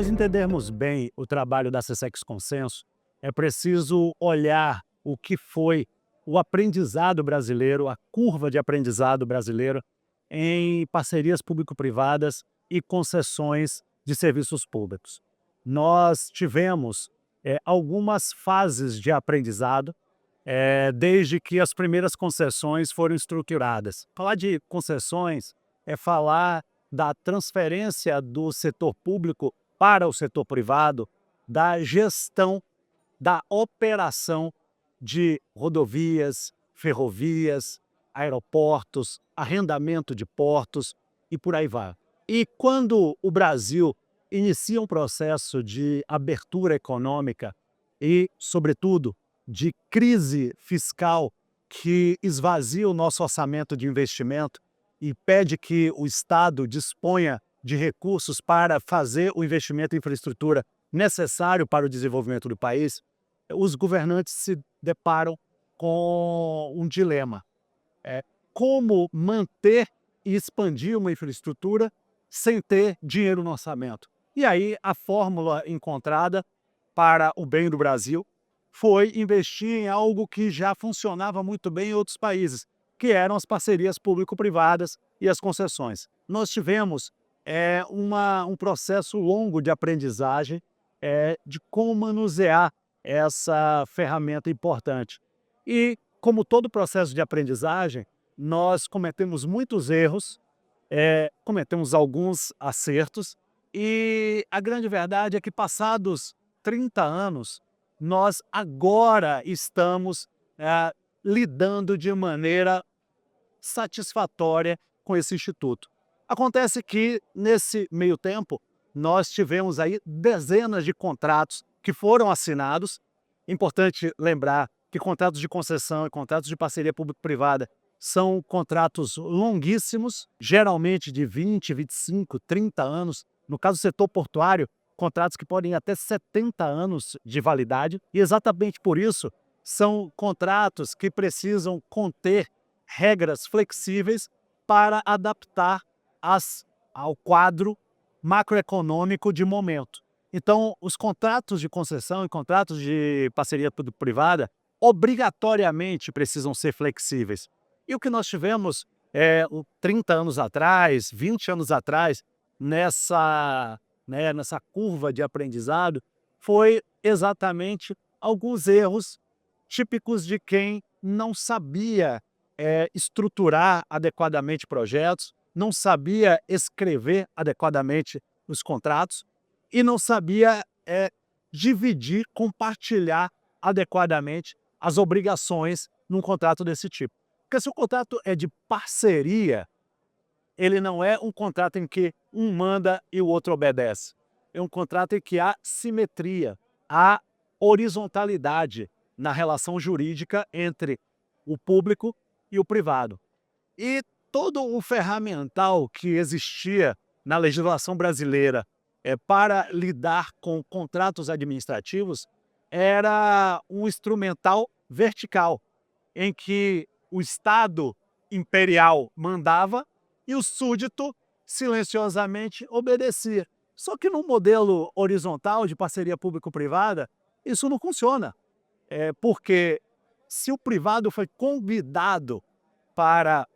nós entendermos bem o trabalho da Secex Consenso, é preciso olhar o que foi o aprendizado brasileiro, a curva de aprendizado brasileiro em parcerias público-privadas e concessões de serviços públicos. Nós tivemos algumas fases de aprendizado, desde que as primeiras concessões foram estruturadas. Falar de concessões é falar da transferência do setor público para o setor privado, da gestão, da operação de rodovias, ferrovias, aeroportos, arrendamento de portos e por aí vai. E quando o Brasil inicia um processo de abertura econômica e, sobretudo, de crise fiscal que esvazia o nosso orçamento de investimento e pede que o Estado disponha de recursos para fazer o investimento em infraestrutura necessário para o desenvolvimento do país, os governantes se deparam com um dilema. Como manter e expandir uma infraestrutura sem ter dinheiro no orçamento? E aí a fórmula encontrada para o bem do Brasil foi investir em algo que já funcionava muito bem em outros países, que eram as parcerias público-privadas e as concessões. Nós tivemos um processo longo de aprendizagem de como manusear essa ferramenta importante. E, como todo processo de aprendizagem, nós cometemos muitos erros, cometemos alguns acertos, e a grande verdade é que, passados 30 anos, nós agora estamos lidando de maneira satisfatória com esse instituto. Acontece que, nesse meio tempo, nós tivemos aí dezenas de contratos que foram assinados. Importante lembrar que contratos de concessão e contratos de parceria público-privada são contratos longuíssimos, geralmente de 20, 25, 30 anos. No caso do setor portuário, contratos que podem ir até 70 anos de validade. E exatamente por isso, são contratos que precisam conter regras flexíveis para adaptar ao quadro macroeconômico de momento. Então, os contratos de concessão e contratos de parceria público-privada obrigatoriamente precisam ser flexíveis. E o que nós tivemos 30 anos atrás, 20 anos atrás, nessa curva de aprendizado, foi exatamente alguns erros típicos de quem não sabia estruturar adequadamente projetos, não sabia escrever adequadamente os contratos e não sabia dividir, compartilhar adequadamente as obrigações num contrato desse tipo. Porque se o contrato é de parceria, ele não é um contrato em que um manda e o outro obedece. É um contrato em que há simetria, há horizontalidade na relação jurídica entre o público e o privado. E todo o ferramental que existia na legislação brasileira para lidar com contratos administrativos era um instrumental vertical, em que o Estado imperial mandava e o súdito silenciosamente obedecia. Só que no modelo horizontal de parceria público-privada, isso não funciona. Porque se o privado foi convidado para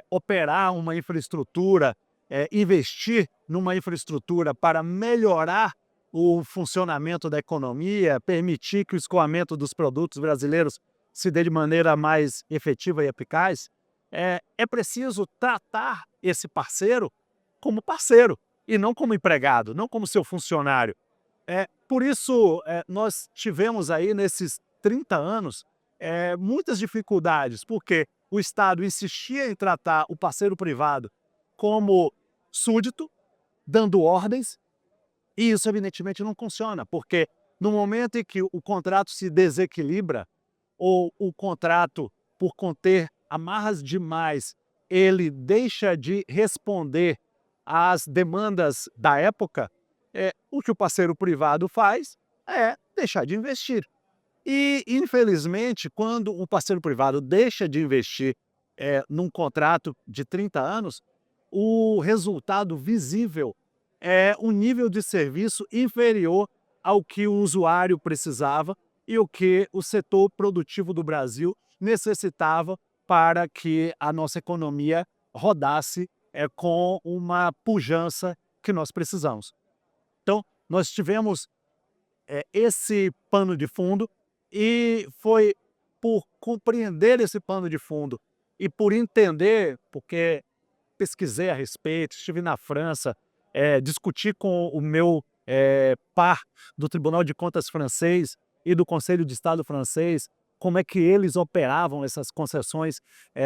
operar uma infraestrutura, investir numa infraestrutura para melhorar o funcionamento da economia, permitir que o escoamento dos produtos brasileiros se dê de maneira mais efetiva e eficaz, é preciso tratar esse parceiro como parceiro e não como empregado, não como seu funcionário. Por isso, nós tivemos aí, nesses 30 anos, muitas dificuldades, porque o Estado insistia em tratar o parceiro privado como súdito, dando ordens, e isso evidentemente não funciona, porque no momento em que o contrato se desequilibra, ou o contrato, por conter amarras demais, ele deixa de responder às demandas da época, o que o parceiro privado faz é deixar de investir. E, infelizmente, quando o parceiro privado deixa de investir num contrato de 30 anos, o resultado visível um nível de serviço inferior ao que o usuário precisava e o que o setor produtivo do Brasil necessitava para que a nossa economia rodasse com uma pujança que nós precisamos. Então, nós tivemos esse pano de fundo e foi por compreender esse pano de fundo e por entender, porque pesquisei a respeito, estive na França, discuti com o meu par do Tribunal de Contas francês e do Conselho de Estado francês, como é que eles operavam essas concessões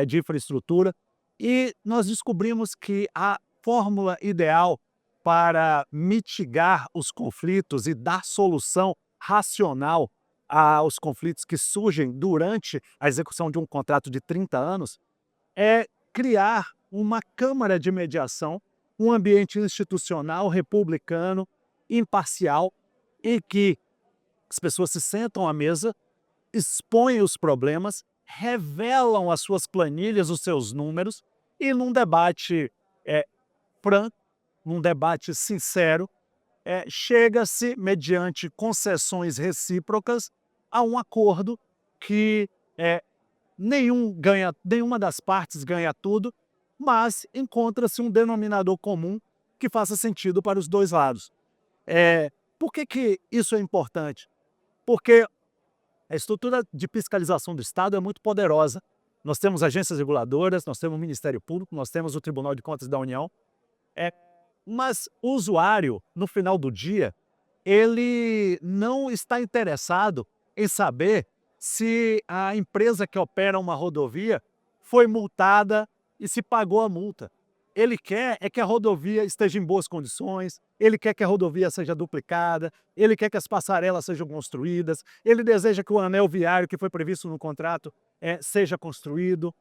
de infraestrutura, e nós descobrimos que a fórmula ideal para mitigar os conflitos e dar solução racional aos conflitos que surgem durante a execução de um contrato de 30 anos é criar uma câmara de mediação, um ambiente institucional, republicano, imparcial, em que as pessoas se sentam à mesa, expõem os problemas, revelam as suas planilhas, os seus números, e num debate franco, num debate sincero, chega-se, mediante concessões recíprocas, a um acordo que nenhuma das partes ganha tudo, mas encontra-se um denominador comum que faça sentido para os dois lados. Por que isso é importante? Porque a estrutura de fiscalização do Estado é muito poderosa. Nós temos agências reguladoras, nós temos o Ministério Público, nós temos o Tribunal de Contas da União, mas o usuário, no final do dia, ele não está interessado em saber se a empresa que opera uma rodovia foi multada e se pagou a multa. Ele quer que a rodovia esteja em boas condições, ele quer que a rodovia seja duplicada, ele quer que as passarelas sejam construídas, ele deseja que o anel viário que foi previsto no contrato seja construído,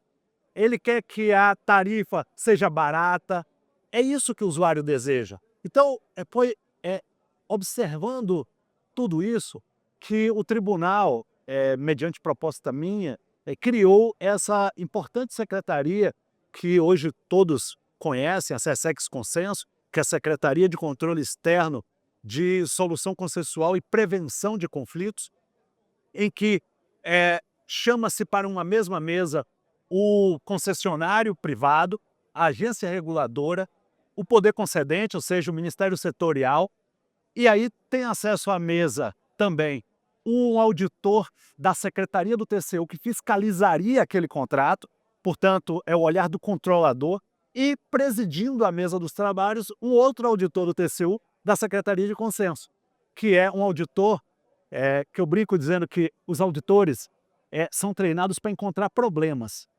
ele quer que a tarifa seja barata. É isso que o usuário deseja. Então, foi observando tudo isso que o tribunal, mediante proposta minha, criou essa importante secretaria que hoje todos conhecem, a SESEX Consenso, que é a Secretaria de Controle Externo de Solução Consensual e Prevenção de Conflitos, em que chama-se para uma mesma mesa o concessionário privado, a agência reguladora, o poder concedente, ou seja, o Ministério Setorial, e aí tem acesso à mesa também um auditor da Secretaria do TCU que fiscalizaria aquele contrato, portanto, é o olhar do controlador, e presidindo a mesa dos trabalhos, um outro auditor do TCU da Secretaria de Consenso, que é um auditor que eu brinco dizendo que os auditores são treinados para encontrar problemas.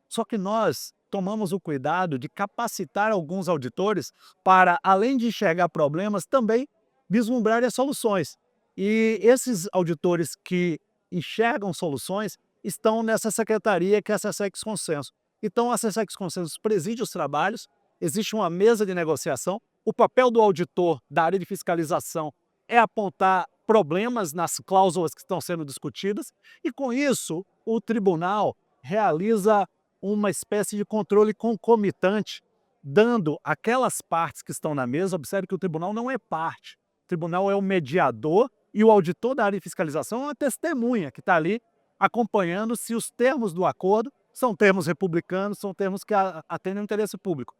Só que nós tomamos o cuidado de capacitar alguns auditores para, além de enxergar problemas, também vislumbrarem as soluções. E esses auditores que enxergam soluções estão nessa secretaria que é a SESEX Consenso. Então, a SESEX Consenso preside os trabalhos, existe uma mesa de negociação, o papel do auditor da área de fiscalização é apontar problemas nas cláusulas que estão sendo discutidas, e com isso o tribunal realiza uma espécie de controle concomitante, dando aquelas partes que estão na mesa. Observe que o tribunal não é parte, o tribunal é o mediador e o auditor da área de fiscalização é uma testemunha que está ali acompanhando se os termos do acordo são termos republicanos, são termos que atendem ao interesse público.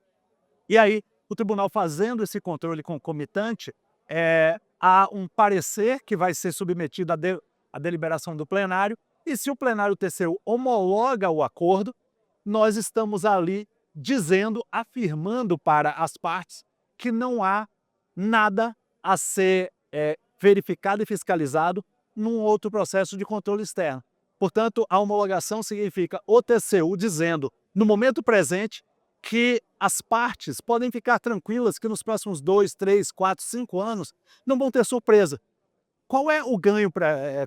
E aí, o tribunal fazendo esse controle concomitante, há um parecer que vai ser submetido à deliberação do plenário, e se o plenário TCU homologa o acordo, nós estamos ali dizendo, afirmando para as partes que não há nada a ser verificado e fiscalizado num outro processo de controle externo. Portanto, a homologação significa o TCU dizendo, no momento presente, que as partes podem ficar tranquilas que nos próximos 2, 3, 4, 5 anos não vão ter surpresa. Qual é o ganho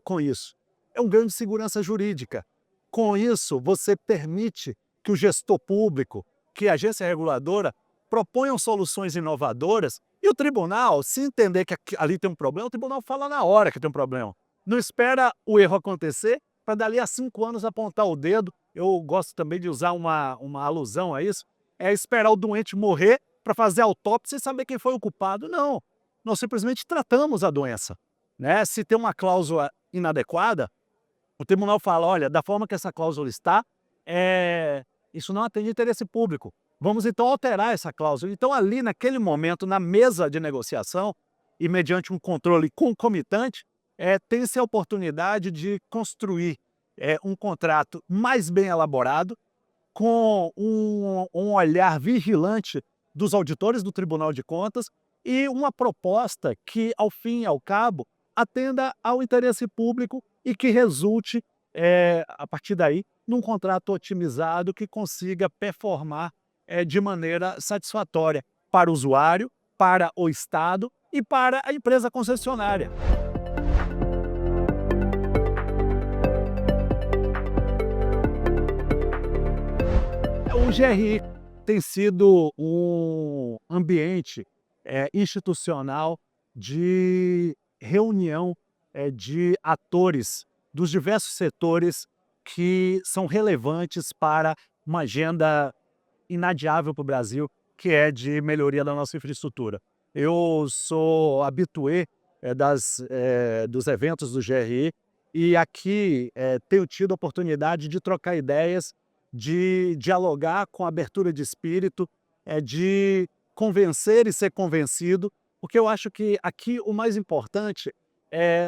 com isso? É um ganho de segurança jurídica. Com isso, você permite que o gestor público, que a agência reguladora proponham soluções inovadoras, e o tribunal, se entender que ali tem um problema, o tribunal fala na hora que tem um problema. Não espera o erro acontecer para dali a 5 anos apontar o dedo. Eu gosto também de usar uma alusão a isso, é esperar o doente morrer para fazer autópsia e saber quem foi o culpado. Não, nós simplesmente tratamos a doença, né? Se tem uma cláusula inadequada, o tribunal fala: olha, da forma que essa cláusula está, isso não atende interesse público. Vamos então alterar essa cláusula. Então, ali naquele momento, na mesa de negociação, e mediante um controle concomitante, tem-se a oportunidade de construir um contrato mais bem elaborado, com um olhar vigilante dos auditores do Tribunal de Contas e uma proposta que, ao fim e ao cabo, atenda ao interesse público e que resulte, a partir daí, num contrato otimizado que consiga performar de maneira satisfatória para o usuário, para o Estado e para a empresa concessionária. O GRI tem sido um ambiente institucional de reunião de atores dos diversos setores que são relevantes para uma agenda inadiável para o Brasil, que é de melhoria da nossa infraestrutura. Eu sou habitué dos eventos do GRI e aqui tenho tido a oportunidade de trocar ideias, de dialogar com abertura de espírito, de convencer e ser convencido, porque eu acho que aqui o mais importante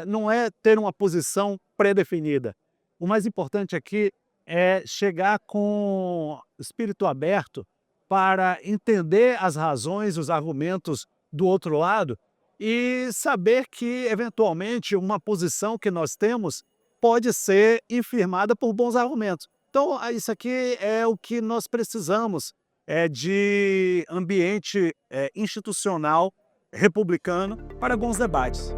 não é ter uma posição pré-definida. O mais importante aqui é chegar com espírito aberto para entender as razões, os argumentos do outro lado e saber que, eventualmente, uma posição que nós temos pode ser infirmada por bons argumentos. Então, isso aqui é o que nós precisamos, de ambiente institucional republicano para bons debates.